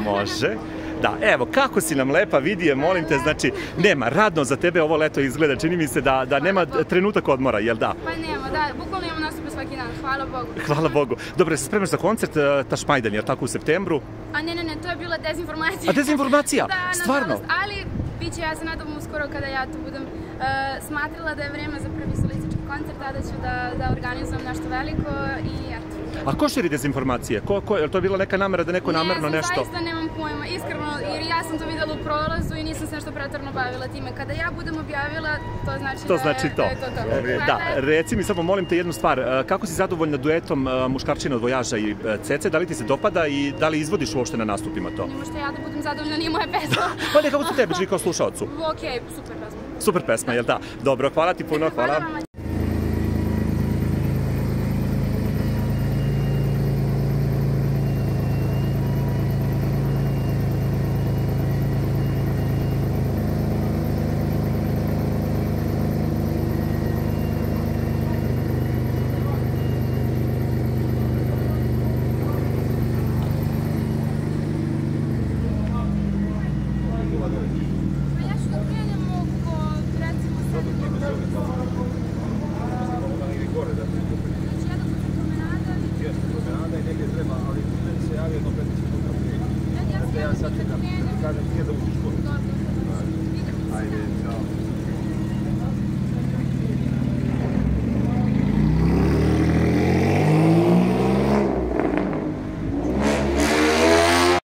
Može. Da, evo, kako si nam lepa, vidi je, molim te, znači, nema, radno za tebe ovo leto izgleda, čini mi se da nema trenutak odmora, jel da? Pa nema, da, bukvalno imamo nastupe svaki dan, hvala Bogu. Hvala Bogu. Dobro, se spremaš za koncert Tašmajdan, jel tako, u septembru? A ne, to je bila dezinformacija. A dezinformacija? Da, stvarno? nažalost, ali bit će, ja se nadam uskoro kada ja tu budem smatrala da je vreme za prvi solistički koncert, tada ću da organizujem nešto veliko i eto. A ko širi dezinformacije? Je li to bila neka namera da neko namerno nešto? Ne znam, zaista nemam pojma, iskreno, jer ja sam to videla u prolazu i nisam se nešto pretarno bavila time. Kada ja budem objavila, to znači da je to to. Da, reci mi samo, molim te jednu stvar, kako si zadovoljna duetom Muškarčina od Vojaža i Cece, da li ti se dopada i da li izvodiš uopšte na nastupima to? Nimo što ja da budem zadovoljna, nije moja pesma. Pa nekako su tebe, čini kao slušalcu. Okej, super pesma. Super pesma, jel da? Dobro, hvala ti puno, hvala.